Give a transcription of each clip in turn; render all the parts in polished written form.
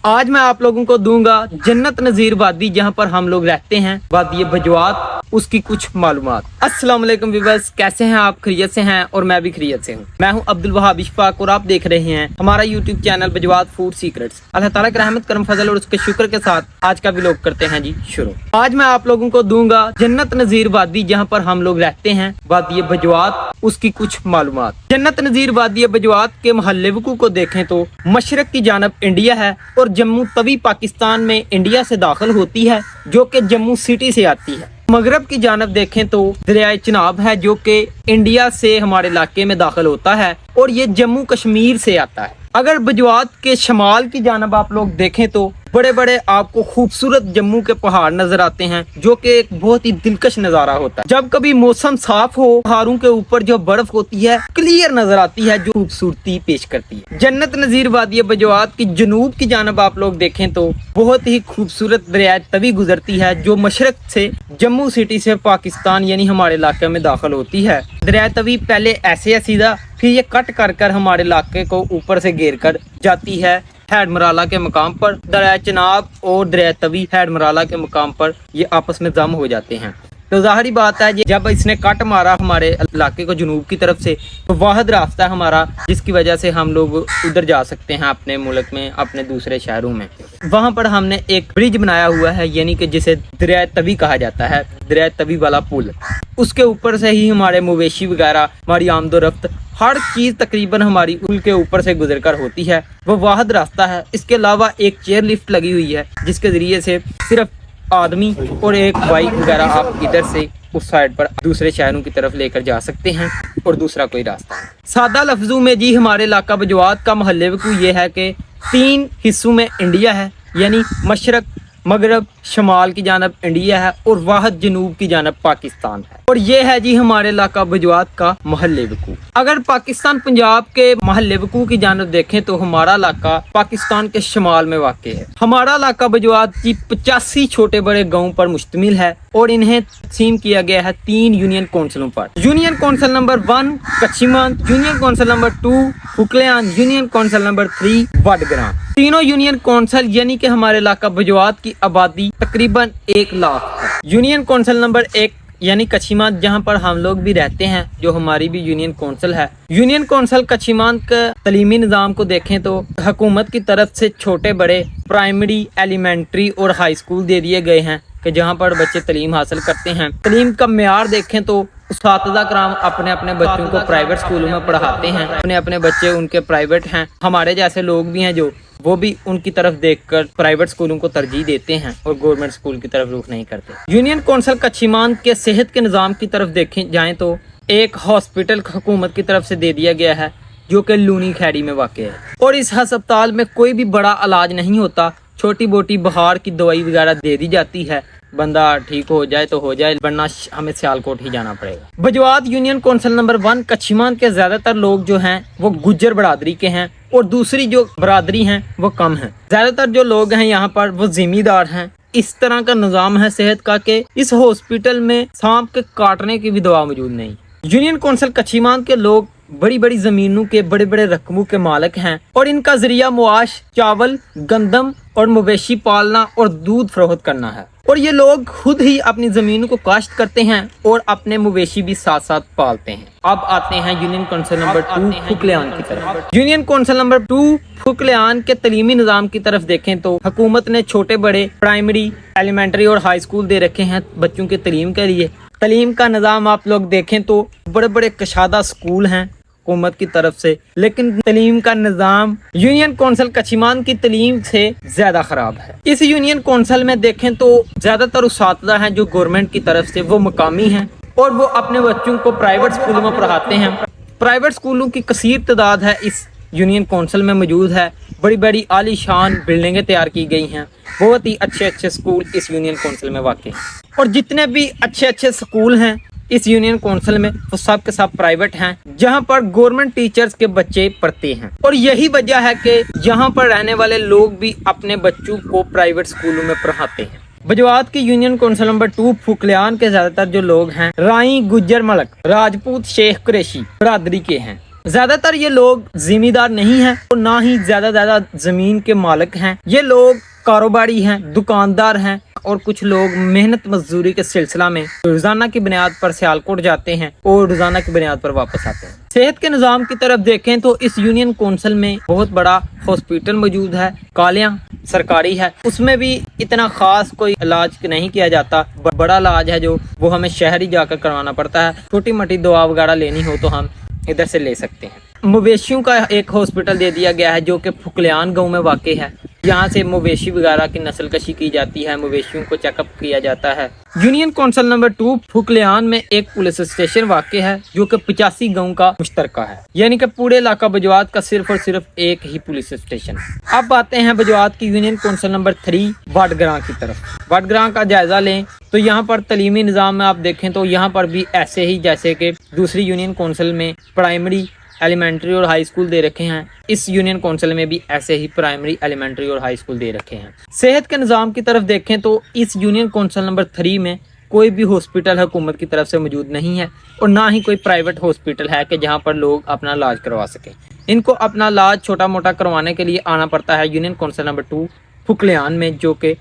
आज मैं आप लोगों को दूंगा जन्नत नज़ीर वादी जहां पर हम लोग रहते हैं, वादी बजवात, उसकी कुछ मालूमात। अस्सलाम वालेकुम व्यूअर्स, कैसे हैं आप? खैरियत से हैं? और मैं भी खैरियत से हूं। मैं हूं अब्दुल वहाब इशफाक और आप देख रहे हैं हमारा यूट्यूब चैनल बजवात फूड सीक्रेट्स। अल्लाह ताला की रहमत करम फजल और उसके शुक्र के साथ आज का व्लॉग करते हैं जी शुरू। आज मैं आप लोगों को दूंगा जन्नत नज़ीर वादी जहाँ पर हम लोग रहते हैं, वादी बजवात, उसकी कुछ मालूमात। जन्नत नज़ीर वादी बजवात के महल्ले वकू को देखें तो मशरक की जानब इंडिया है और जम्मू तवी पाकिस्तान में इंडिया से दाखिल होती है, जो कि जम्मू सिटी से आती है। मगरब की जानब देखें तो दरिया चिनाब है, जो कि इंडिया से हमारे इलाके में दाखिल होता है और ये जम्मू कश्मीर से आता है। अगर बजवात के शमाल की जानब आप लोग देखें तो बड़े बड़े आपको खूबसूरत जम्मू के पहाड़ नजर आते हैं, जो कि एक बहुत ही दिलकश नज़ारा होता है। जब कभी मौसम साफ हो, पहाड़ों के ऊपर जो बर्फ होती है क्लियर नजर आती है, जो खूबसूरती पेश करती है। जन्नत नज़ीर वादी बजवात की जनूब की जानब आप लोग देखें तो बहुत ही खूबसूरत दरिया तवी गुजरती है, जो मशरक से जम्मू सिटी से पाकिस्तान यानी हमारे इलाके में दाखिल होती है। दरिया तवी पहले ऐसे है सीधा, फिर ये कट कर हमारे इलाके को ऊपर से घेर कर जाती है हैड मराला के मकाम पर। दरिया चिनाब और दरिया तवी हैड मराला के मकाम पर ये आपस में जम हो जाते हैं। तो जाहिर बात है ये जब इसने कट मारा हमारे इलाके को जनूब की तरफ से, तो वाहिद रास्ता है हमारा जिसकी वजह से हम लोग उधर जा सकते हैं अपने मुल्क में, अपने दूसरे शहरों में। वहाँ पर हमने एक ब्रिज बनाया हुआ है, यानी कि जिसे दरिया तवी कहा जाता है, दरिया तवी वाला पुल। उसके ऊपर से ही हमारे मवेशी वगैरह, हमारी आमदोरफ्त, हर चीज़ तकरीबन हमारी पुल के ऊपर से गुजर कर होती है। वो वाहिद रास्ता है। इसके अलावा एक चेयर लिफ्ट लगी हुई है, जिसके ज़रिए से सिर्फ आदमी और एक बाइक वगैरह आप इधर से उस साइड पर दूसरे शहरों की तरफ लेकर जा सकते हैं, और दूसरा कोई रास्ता है। सादा लफ्जों में जी हमारे इलाका बजवात का महल्ले वकू ये है कि 3 हिस्सों में इंडिया है, यानी मशरक, मगरब, शमाल की जानब इंडिया है और वाहद जनूब की जानब पाकिस्तान है। और ये है जी हमारे इलाका बजवात का महल्ले वकू। अगर पाकिस्तान पंजाब के महल्ले वकू की जानब देखें तो हमारा इलाका पाकिस्तान के शमाल में वाक़ है। हमारा इलाका बजवात की 85 छोटे बड़े गाँव पर मुश्तमिल है और इन्हें तकसीम किया गया है 3 यूनियन कौंसलों पर। Union council number 1 Kachhiman, union council number 2 Phuklian, union council number 3 Wadgran. तीनों यूनियन कौंसल यानी कि हमारे इलाका बजवात की आबादी तकरीबन 1 लाख है। यूनियन कौंसल नंबर 1 यानी कच्छीमान, जहां पर हम लोग भी रहते हैं, जो हमारी भी यूनियन कौंसल है। यूनियन कौंसल कच्छीमान का तलीमी निज़ाम को देखें तो हुकूमत की तरफ से छोटे बड़े प्राइमरी, एलिमेंट्री और हाई स्कूल दे दिए गए हैं कि जहां पर बच्चे तलीम हासिल करते हैं। तलीम का मेयार देखें तो उस्ताद कराम अपने अपने बच्चों को प्राइवेट स्कूलों में पढ़ाते हैं, अपने अपने बच्चे उनके प्राइवेट हैं। हमारे जैसे लोग भी हैं जो वो भी उनकी तरफ देखकर प्राइवेट स्कूलों को तरजीह देते हैं और गवर्नमेंट स्कूल की तरफ रुख नहीं करते। यूनियन कौंसल कच्छीमान के सेहत के निज़ाम की तरफ देखें जाएँ तो एक हॉस्पिटल हुकूमत की तरफ से दे दिया गया है, जो कि लूनी खैरी में वाक़ है, और इस अस्पताल में कोई भी बड़ा इलाज नहीं होता। छोटी मोटी बुखार की दवाई वगैरह दे दी जाती है, बंदा ठीक हो जाए तो हो जाए, वरना हमें सियालकोट ही जाना पड़ेगा। बजवात यूनियन कौंसल नंबर 1 कच्छीमान के ज़्यादातर लोग जो हैं वो गुज्जर बरादरी के हैं और दूसरी जो बरादरी हैं वो कम हैं। ज़्यादातर जो लोग हैं यहाँ पर वो ज़िम्मेदार हैं। इस तरह का निज़ाम है सेहत का कि इस हॉस्पिटल में सांप के काटने की भी दवा मौजूद नहीं। यूनियन कौंसल कच्छीमान के लोग बड़ी बड़ी ज़मीनों के बड़े बड़े रकमों के मालिक हैं और इनका ज़रिया मुआश चावल, गंदम और मवेशी पालना और दूध फरोख्त करना है। और ये लोग खुद ही अपनी ज़मीनों को काश्त करते हैं और अपने मवेशी भी साथ साथ पालते हैं। अब आते हैं यूनियन कौंसल नंबर 2 फुकलियान की तरफ। यूनियन कौंसल नंबर 2 फुकलियान के तलीमी निज़ाम की तरफ देखें तो हुकूमत ने छोटे बड़े प्राइमरी, एलिमेंट्री और हाई स्कूल दे रखे हैं बच्चों की तलीम के लिए। तलीम का निज़ाम आप लोग देखें तो बड़े बड़े कशादा स्कूल हैं हुकूमत की तरफ से, लेकिन तलीम का निज़ाम यूनियन कौंसल कच्छीमान की तलीम से ज़्यादा ख़राब है। इस यूनियन कौंसल में देखें तो ज़्यादातर उस्ताद हैं जो गवर्नमेंट की तरफ से वो मकामी हैं और वो अपने बच्चों को प्राइवेट स्कूलों में पढ़ाते हैं। प्राइवेट स्कूलों की कसीर तादाद है इस यूनियन कौंसल में मौजूद है। बड़ी बड़ी आलीशान बिल्डिंगें तैयार की गई हैं। बहुत ही अच्छे अच्छे स्कूल इस यूनियन कौंसल में वाक़ हैं और जितने भी अच्छे अच्छे स्कूल हैं इस यूनियन कौंसल में वो सब के सब प्राइवेट हैं, जहां पर गवर्नमेंट टीचर्स के बच्चे पढ़ते हैं। और यही वजह है कि यहाँ पर रहने वाले लोग भी अपने बच्चों को प्राइवेट स्कूलों में पढ़ाते हैं। बजवात की यूनियन कौंसल नंबर 2 फुकलियान के ज्यादातर जो लोग हैं राई, गुज्जर, मलक, राजपूत, शेख, कुरैशी बरादरी के हैं। زیادہ تر یہ لوگ زمیندار نہیں ہیں اور نہ ہی زیادہ زمین کے مالک ہیں. یہ لوگ کاروباری ہیں, دکاندار ہیں اور کچھ لوگ محنت مزدوری کے سلسلہ میں روزانہ کی بنیاد پر سیالکوٹ جاتے ہیں اور روزانہ کی بنیاد پر واپس آتے ہیں. صحت کے نظام کی طرف دیکھیں تو اس یونین کونسل میں بہت بڑا ہاسپٹل موجود ہے. کالیاں سرکاری ہے, اس میں بھی اتنا خاص کوئی علاج نہیں کیا جاتا. بڑا علاج ہے جو وہ ہمیں شہر ہی جا کر کروانا پڑتا ہے. چھوٹی موٹی دوا وغیرہ لینی ہو تو ہم ادھر سے لے سکتے ہیں. مویشیوں کا ایک ہاسپٹل دے دیا گیا ہے جو کہ پھکلیان گاؤں میں واقع ہے. یہاں سے مویشی وغیرہ کی نسل کشی کی جاتی ہے, مویشیوں کو چیک اپ کیا جاتا ہے. یونین کونسل نمبر 2 پھکلیان میں ایک پولیس اسٹیشن واقع ہے جو کہ 85 گاؤں کا مشترکہ ہے, یعنی کہ پورے علاقہ بجوات کا صرف اور صرف ایک ہی پولیس اسٹیشن. اب آتے ہیں بجوات کی یونین کونسل نمبر 3 واٹگراں کی طرف. واٹگراں کا جائزہ لیں تو یہاں پر تعلیمی نظام میں آپ دیکھیں تو یہاں پر بھی ایسے ہی جیسے کہ دوسری یونین کونسل میں پرائمری, ایلیمنٹری اور ہائی اسکول دے رکھے ہیں, اس یونین کونسل میں بھی ایسے ہی پرائمری, ایلیمنٹری اور ہائی اسکول دے رکھے ہیں. صحت کے نظام کی طرف دیکھیں تو اس یونین کونسل نمبر 3 میں کوئی بھی ہاسپٹل حکومت کی طرف سے موجود نہیں ہے اور نہ ہی کوئی پرائیویٹ ہاسپٹل ہے کہ جہاں پر لوگ اپنا علاج کروا سکیں. ان کو اپنا علاج چھوٹا موٹا کروانے کے لیے آنا پڑتا ہے یونین کونسل نمبر 2 پھکلیان میں جو کہ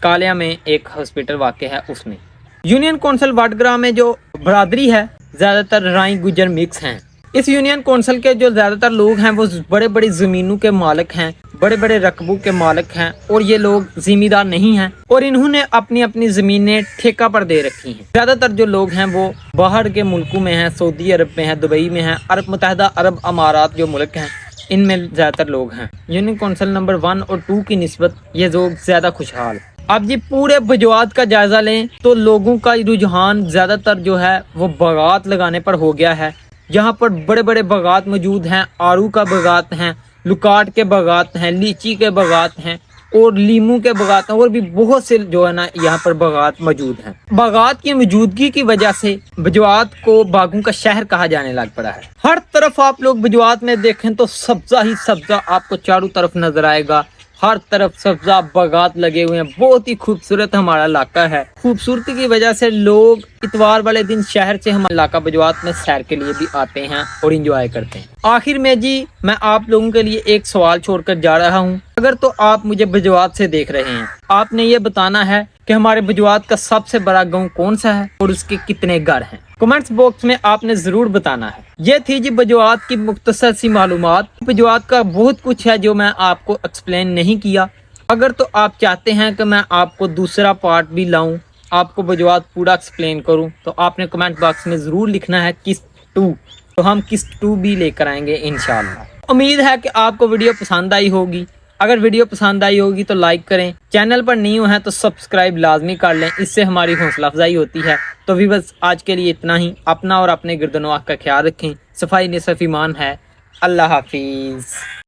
کالیاں میں ایک ہاسپٹل واقع ہے اس میں. یونین کونسل واٹگراں میں جو برادری ہے زیادہ تر رائی گجر مکس ہیں. اس یونین کونسل کے جو زیادہ تر لوگ ہیں وہ بڑے بڑے زمینوں کے مالک ہیں, بڑے بڑے رقبوں کے مالک ہیں اور یہ لوگ زمیندار نہیں ہیں اور انہوں نے اپنی اپنی زمینیں ٹھیکہ پر دے رکھی ہیں. زیادہ تر جو لوگ ہیں وہ باہر کے ملکوں میں ہیں, سعودی عرب میں ہیں, دبئی میں ہیں, عرب متحدہ عرب امارات جو ملک ہیں ان میں زیادہ تر لوگ ہیں. یونین کونسل نمبر 1 اور 2 کی نسبت یہ لوگ زیادہ خوشحال. اب جی پورے بجوات کا جائزہ لیں تو لوگوں کا رجحان زیادہ تر جو ہے وہ باغات لگانے پر ہو گیا ہے. یہاں پر بڑے بڑے باغات موجود ہیں, آڑو کا باغات ہیں, لکاٹ کے باغات ہیں, لیچی کے باغات ہیں اور لیموں کے باغات ہیں اور بھی بہت سے جو ہے نا یہاں پر باغات موجود ہیں. باغات کی موجودگی کی وجہ سے بجوات کو باغوں کا شہر کہا جانے لگ پڑا ہے. ہر طرف آپ لوگ بجوات میں دیکھیں تو سبزہ ہی سبزہ آپ کو چاروں طرف نظر آئے گا. ہر طرف سبزہ باغات لگے ہوئے ہیں. بہت ہی خوبصورت ہمارا علاقہ ہے. خوبصورتی کی وجہ سے لوگ اتوار والے دن شہر سے ہمارے علاقہ بجوات میں سیر کے لیے بھی آتے ہیں اور انجوائے کرتے ہیں. آخر میں جی میں آپ لوگوں کے لیے ایک سوال چھوڑ کر جا رہا ہوں. اگر تو آپ مجھے بجوات سے دیکھ رہے ہیں, آپ نے یہ بتانا ہے کہ ہمارے بجوات کا سب سے بڑا گاؤں کون سا ہے اور اس کے کتنے گھر ہیں. کمنٹس باکس میں آپ نے ضرور بتانا ہے. یہ تھی جی بجوات کی مختصر سی معلومات. بجوات کا بہت کچھ ہے جو میں آپ کو ایکسپلین نہیں کیا. اگر تو آپ چاہتے ہیں کہ میں آپ کو دوسرا پارٹ بھی لاؤں, آپ کو بجوات پورا ایکسپلین کروں, تو آپ نے کمنٹ باکس میں ضرور لکھنا ہے قسط 2, تو ہم قسط 2 بھی لے کر آئیں گے انشاءاللہ. امید ہے کہ آپ کو ویڈیو پسند آئی ہوگی. اگر ویڈیو پسند آئی ہوگی تو لائک کریں, چینل پر نیو ہیں تو سبسکرائب لازمی کر لیں, اس سے ہماری حوصلہ افزائی ہوتی ہے. تو ویورز آج کے لیے اتنا ہی. اپنا اور اپنے گرد و نواح کا خیال رکھیں. صفائی نصف ایمان ہے. اللہ حافظ.